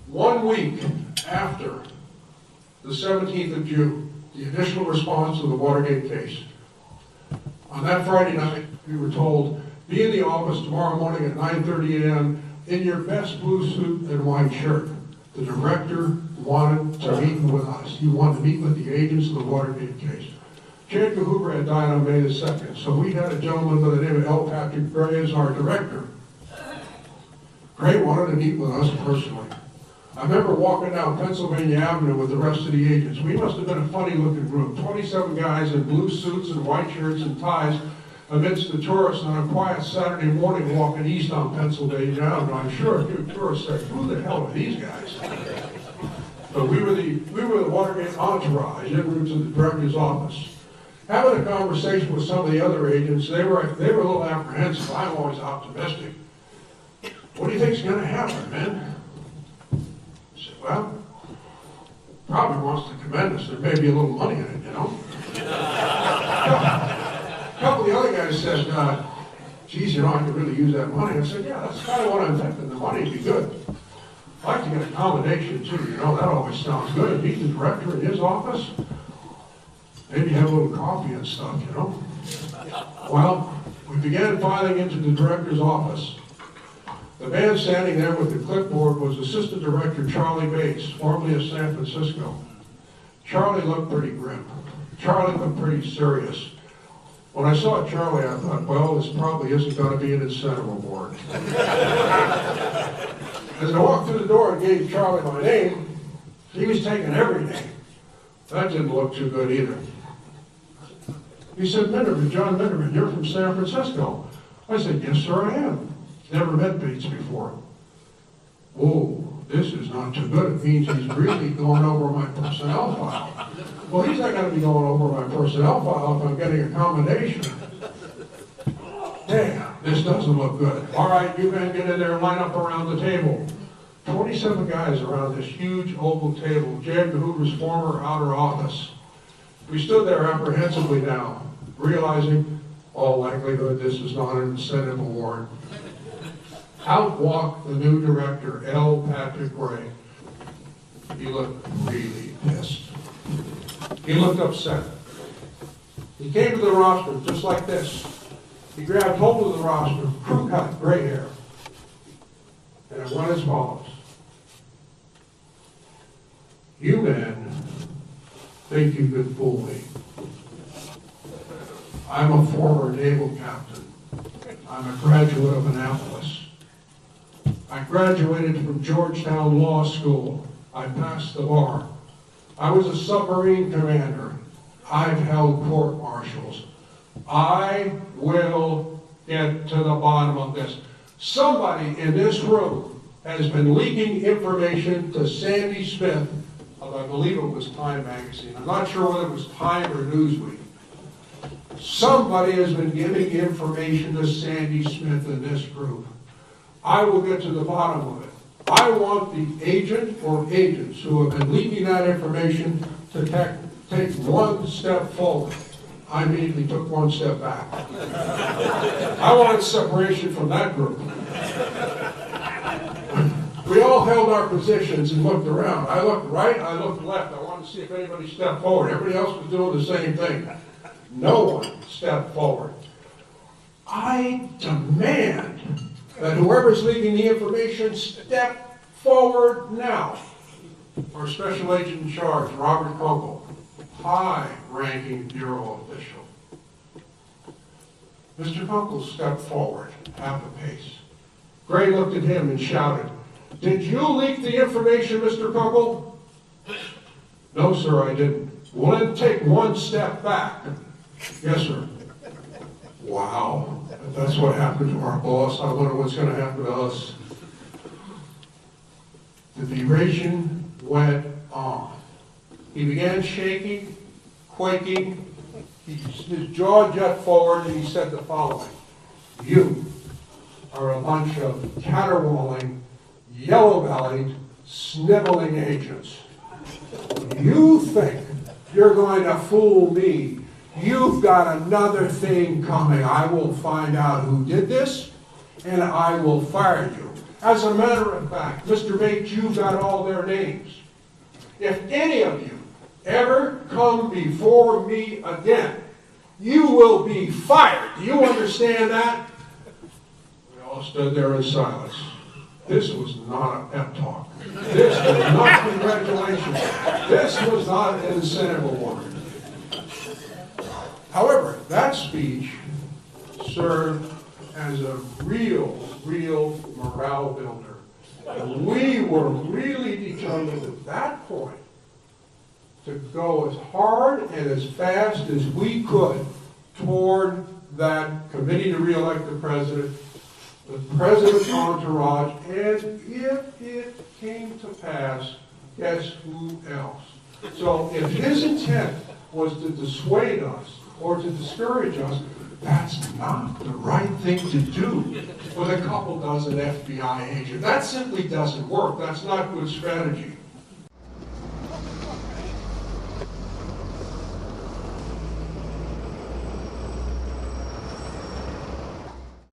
1 week after the 17th of June, the initial response to the Watergate case, on that Friday night, we were told, be in the office tomorrow morning at 9:30 a.m. in your best blue suit and white shirt. The director wanted to meet with us. He wanted to meet with the agents of the Watergate case. J. Edgar Hoover had died on May the 2nd, so we had a gentleman by the name of L. Patrick Gray as our director. Gray wanted to meet with us personally. I remember walking down Pennsylvania Avenue with the rest of the agents. We must have been a funny-looking group, 27 guys in blue suits and white shirts and ties amidst the tourists on a quiet Saturday morning walking east on Pennsylvania Avenue. I'm sure a few tourists said, who the hell are these guys? But we were the Watergate entourage en route to the director's office. Having a conversation with some of the other agents, they were a little apprehensive. I'm always optimistic. What do you think's going to happen, man? I said, well, probably wants to commend us. There may be a little money in it, you know. A couple of the other guys said, geez, you know, I could really use that money. I said, yeah, that's kind of what I'm thinking. The money would be good. I'd like to get a combination, too. You know, that always sounds good. Meet the director in his office. Maybe have a little coffee and stuff, you know. Well, we began filing into the director's office. The man standing there with the clipboard was Assistant Director Charlie Bates, formerly of San Francisco. Charlie looked pretty grim. Charlie looked pretty serious. When I saw Charlie, I thought, well, this probably isn't going to be an incentive award. As I walked through the door and gave Charlie my name, he was taking every name. That didn't look too good either. He said, Minderman, John Minderman, you're from San Francisco. I said, yes, sir, I am. Never met Bates before. Whoa, this is not too good. It means he's really going over my personnel file. Well, he's not going to be going over my personnel file if I'm getting a combination. Damn, this doesn't look good. All right, you men get in there and line up around the table. 27 guys around this huge oval table, J. Edgar Hoover's former outer office. We stood there apprehensively now, realizing, all likelihood, this is not an incentive award. Out walked the new director, L. Patrick Gray. He looked really pissed. He looked upset. He came to the rostrum just like this. He grabbed hold of the rostrum, crew cut, gray hair. And it went as follows. You men think you could fool me. I'm a former naval captain. I'm a graduate of Annapolis. I graduated from Georgetown Law School. I passed the bar. I was a submarine commander. I've held court martials. I will get to the bottom of this. Somebody in this room has been leaking information to Sandy Smith of, I believe it was Time magazine. I'm not sure whether it was Time or Newsweek. Somebody has been giving information to Sandy Smith in this group. I will get to the bottom of it. I want the agent or agents who have been leaking that information to take one step forward. I immediately took one step back. I wanted separation from that group. We all held our positions and looked around. I looked right, I looked left. I wanted to see if anybody stepped forward. Everybody else was doing the same thing. No one stepped forward. I demand that whoever's leaking the information step forward now. Our special agent in charge, Robert Kunkel, high-ranking bureau official. Mr. Kunkel stepped forward, half a pace. Gray looked at him and shouted, "Did you leak the information, Mr. Kunkel?" "No, sir, I didn't." "Well, then take one step back." "Yes, sir." Wow, if that's what happened to our boss, I wonder what's going to happen to us. The beration went on. He began shaking, quaking. His jaw jet forward, and he said the following: "You are a bunch of caterwauling, yellow-bellied, sniveling agents. You think you're going to fool me? You've got another thing coming. I will find out who did this, and I will fire you. As a matter of fact, Mr. Bates, you've got all their names. If any of you ever come before me again, you will be fired. Do you understand that? We all stood there in silence. This was not a pep talk. This was not congratulations. This was not an incentive award. However, that speech served as a real morale builder. And we were really determined at that point to go as hard and as fast as we could toward that committee to re-elect the president's entourage, and if it came to pass, guess who else? So if his intent was to dissuade us or to discourage us, that's not the right thing to do with a couple dozen FBI agents. That simply doesn't work. That's not good strategy.